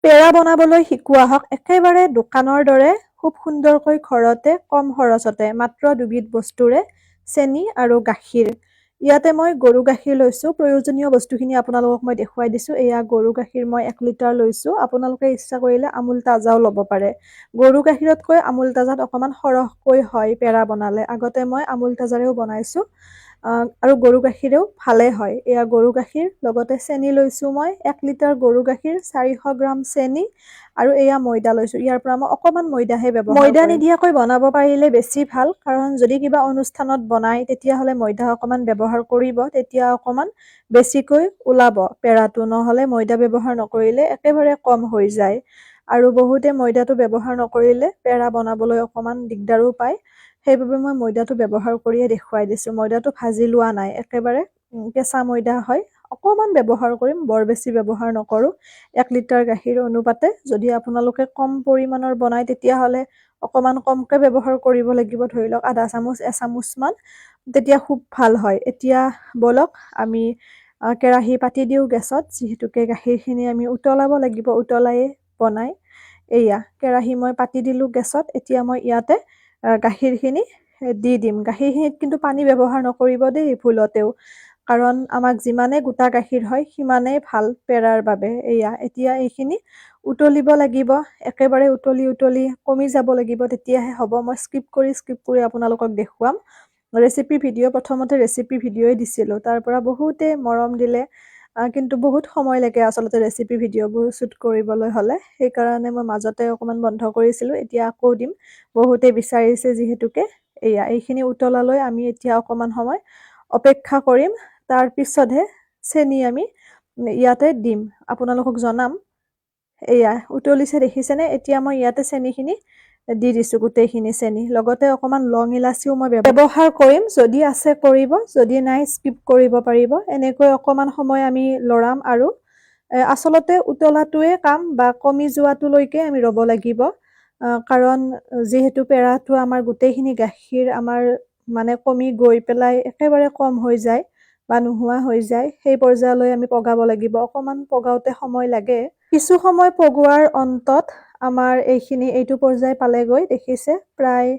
পেৰা বনাবলৈ শিকোৱা হওক একেবাৰে দোকানৰ দৰে খুব সুন্দৰকৈ ঘৰতে কম খৰচতে মাত্ৰ দুবিধ বস্তুৰে চেনি আৰু গাখীৰ। ইয়াতে মই গৰু গাখীৰ লৈছো। প্ৰয়োজনীয় বস্তুখিনি আপোনালোকক মই দেখুৱাই দিছো। এয়া গৰু গাখীৰ মই 1 লিটাৰ লৈছো। আপোনালোকে ইচ্ছা কৰিলে আমুল তাজাও ল'ব পাৰে। গৰু গাখীৰতকৈ আমুল তাজাত অকমান সৰহকৈ হয় পেৰা বনালে। আগতে মই আমুল তাজাৰেও বনাইছো আৰু গৰু গাখীৰেও ভালে হয়। এয়া গৰু গাখীৰ লগতে চেনি লৈছো মই 1 লিটাৰ গৰু গাখীৰ 400 গ্ৰাম চেনি আৰু এয়া ময়দা লৈছো। ইয়াৰ পৰা মই অকমান ময়দাহে ব্যৱহাৰ কৰিম। ময়দা নিদিয়াকৈ বনাব পাৰিলে বেছি ভাল, কাৰণ যদি কিবা অনুষ্ঠানত বনাই তেতিয়াহ'লে ময়দা অকমান ব্যৱহাৰ কৰিব, তেতিয়া অকমান বেছিকৈ ওলাব পেৰাটো। নহ'লে ময়দা ব্যৱহাৰ নকৰিলে একেবাৰে কম হৈ যায়। আৰু বহুতে ময়দাটো ব্যৱহাৰ নকৰিলে পেৰা বনাবলৈ অকমান দিগদাৰো পায়। সেইবাবে মই ময়দাটো ব্যৱহাৰ কৰিয়ে দেখুৱাই দিছো। ময়দাটো ভাজি লোৱা নাই, একেবাৰে কেঁচা ময়দা হয়। অকমান ব্যৱহাৰ কৰিম, বৰ বেছি ব্যৱহাৰ নকৰো। 1 লিটাৰ গাখীৰ অনুপাতে যদি আপোনালোকে কম পৰিমাণৰ বনাই তেতিয়াহ'লে অকমান কমকে ব্যৱহাৰ কৰিব লাগিব। ধৰি লওক আধা চামুচ 1 চামুচ মান, তেতিয়া খুব ভাল হয়। এতিয়া বলক আমি কেৰাহী পাতি দিওঁ গেছত, যিহেতুকে গাখীৰখিনি আমি উতলাব লাগিব, উতলায়ে বনাই। এয়া কেৰাহী মই পাতি দিলো গেছত। এতিয়া মই ইয়াতে গাখীৰখিনি দি দিম। গাখীৰখিনিত কিন্তু পানী ব্যৱহাৰ নকৰিব দেই ভুলতেও, কাৰণ আমাক যিমানে গোটা গাখীৰ হয় সিমানেই ভাল পেৰাৰ বাবে। এয়া এতিয়া এইখিনি উতলিব লাগিব, একেবাৰে উতলি কমি যাব লাগিব, তেতিয়াহে হ'ব। মই স্কিপ কৰি আপোনালোকক দেখুৱাম। ৰেচিপি ভিডিঅ' প্ৰথমতে ৰেচিপি ভিডিঅ'ই দিছিলো, তাৰ পৰা বহুতে মৰম দিলে, কিন্তু বহুত সময় লাগে আচলতে ৰেচিপি ভিডিঅ'বোৰ শ্বুট কৰিবলৈ হ'লে। সেইকাৰণে মই মাজতে অকমান বন্ধ কৰিছিলো, এতিয়া আকৌ দিম। বহুতে বিচাৰিছে যিহেতুকে। এয়া এইখিনি উতলালৈ আমি এতিয়া অকমান সময় অপেক্ষা কৰিম। তাৰ পিছতহে চেনি আমি ইয়াতে দিম, আপোনালোকক জনাম। এয়া উতলিছে দেখিছেনে? এতিয়া মই ইয়াতে চেনিখিনি দি দিছো, গোটেইখিনি চেনি। লগতে অকমান লং ইলাচিও মই ব্যৱহাৰ কৰিম। যদি আছে কৰিব, যদি নাই স্কিপ কৰিব পাৰিব। এনেকৈ অকমান সময় আমি লৰাম আৰু আচলতে উতলাটোৱে কাম, বা কমি যোৱাটোলৈকে আমি ৰ'ব লাগিব। কাৰণ যিহেতু পেৰাটো আমাৰ গোটেইখিনি গাখীৰ আমাৰ মানে কমি গৈ পেলাই একেবাৰে কম হৈ যায় বা নোহোৱা হৈ যায়, সেই পৰ্যায়লৈ আমি পগাব লাগিব। অকমান পগাওতে সময় লাগে। কিছু সময় পগোৱাৰ অন্তত আমাৰ এইটো পৰ্যায় পালেগৈ। দেখিছে প্ৰায়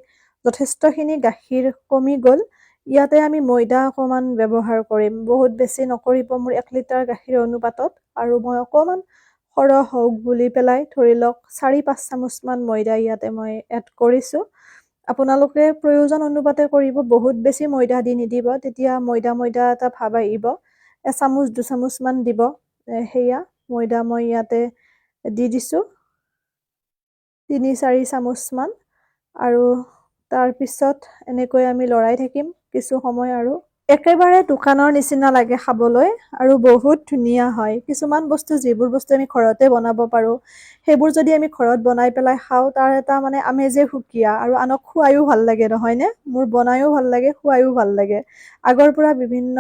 যথেষ্টখিনি গাখীৰ কমি গ'ল। ইয়াতে আমি ময়দা অকমান ব্যৱহাৰ কৰিম, বহুত বেছি নকৰিব। মোৰ 1 লিটাৰ গাখীৰ অনুপাতত, আৰু মই অকমান সৰহ হওক বুলি পেলাই ধৰি লওক 4-5 চামুচ মান ময়দা ইয়াতে মই এড কৰিছো। আপোনালোকে প্ৰয়োজন অনুপাতে কৰিব, বহুত বেছি ময়দা দি নিদিব, তেতিয়া ময়দা এটা ভাব আহিব। 1 চামুচ 2 চামুচ মান দিব। সেয়া ময়দা মই ইয়াতে দি দিছো 3-4 চামুচ মান, আৰু তাৰ পিছত এনেকৈ আমি লৰাই থাকিম কিছু সময়। আৰু একেবাৰে দোকানৰ নিচিনা লাগে খাবলৈ, আৰু বহুত ধুনীয়া হয়। কিছুমান বস্তু, যিবোৰ বস্তু আমি ঘৰতে বনাব পাৰো, সেইবোৰ যদি আমি ঘৰত বনাই পেলাই খাওঁ, তাৰ এটা মানে আমেজে সুকীয়া, আৰু আনক খুৱাইও ভাল লাগে, নহয়নে? মোৰ বনাইও ভাল লাগে, খুৱাইও ভাল লাগে। আগৰ পৰা বিভিন্ন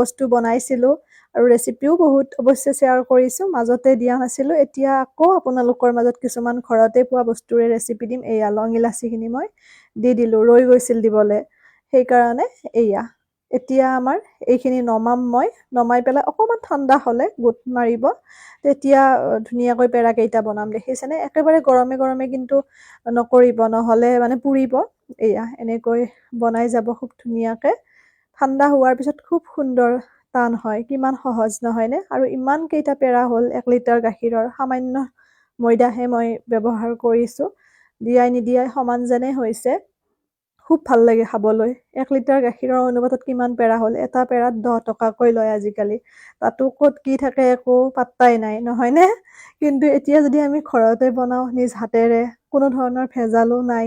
বস্তু বনাইছিলো, আৰু ৰেচিপিও বহুত অৱশ্যে শ্বেয়াৰ কৰিছো। মাজতে দিয়া নাছিলো, এতিয়া আকৌ আপোনালোকৰ মাজত কিছুমান ঘৰতে পোৱা বস্তুৰে ৰেচিপি দিম। এয়া লং ইলাচিখিনি মই দি দিলো, ৰৈ গৈছিল দিবলে, সেইকাৰণে। এয়া এতিয়া আমাৰ এইখিনি নমাম মই। নমাই পেলাই অকমান ঠাণ্ডা হলে গোট মাৰিব, তেতিয়া ধুনীয়াকৈ পেৰা কেইটা বনাম। দেখিছেনে? একেবাৰে গৰমে গৰমে কিন্তু নকৰিব, নহলে মানে পুৰিব। এয়া এনেকৈ বনাই যাব খুব ধুনীয়াকে। ঠাণ্ডা হোৱাৰ পিছত খুব সুন্দৰ টান হয়। কিমান সহজ নহয়নে? আৰু ইমান কেইটা পেৰা হ'ল 1 লিটাৰ গাখীৰৰ। সামান্য ময়দাহে মই ব্যৱহাৰ কৰিছো, দিয়াই নিদিয়াই সমান যেনে হৈছে। খুব ভাল লাগে খাবলৈ। 1 লিটাৰ গাখীৰৰ অনুপাতত কিমান পেৰা হ'ল? এটা পেৰাত 10 টকাকৈ লয় আজিকালি। তাতো ক'ত কি থাকে একো পাত্তাই নাই, নহয়নে? কিন্তু এতিয়া যদি আমি ঘৰতে বনাও নিজ হাতেৰে, কোনো ধৰণৰ ভেজালো নাই,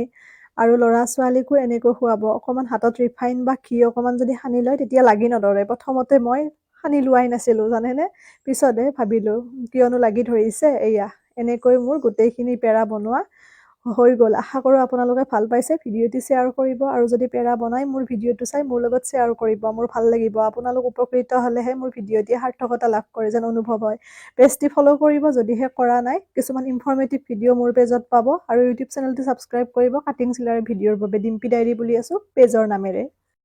আৰু ল'ৰা ছোৱালীকো এনেকৈ খুৱাব, অকমান হাতত ৰিফাইন বা ঘি অকমান যদি সানি লয়, তেতিয়া লাগি নধৰে। প্ৰথমতে মই সানি লোৱাই নাছিলো, জানেনে? পিছতহে ভাবিলো কিয়নো লাগি ধৰিছে। এয়া এনেকৈ মোৰ গোটেইখিনি পেৰা বনোৱা হৈ গ'ল। আশা কৰো আপোনালোকে ভাল পাইছে। ভিডিঅ'টি শ্বেয়াৰ কৰিব, আৰু যদি পেৰা বনাই মোৰ ভিডিঅ'টো চাই মোৰ লগত শ্বেয়াৰ কৰিব। মোৰ ভাল লাগিব। আপোনালোক উপকৃত হলেহে মোৰ ভিডিঅ'টিয়ে সাৰ্থকতা লাভ কৰে যেন অনুভৱ হয়। পেজটি ফ'ল' কৰিব যদিহে কৰা নাই। কিছুমান ইনফৰ্মেটিভ ভিডিঅ' মোৰ পেজত পাব, আৰু ইউটিউব চেনেলটো ছাবস্ক্ৰাইব কৰিব কাটিং চিলাই ভিডিঅ'ৰ বাবে। ডিম্পি ডায়েৰী বুলি আছো পেজৰ নামেৰে।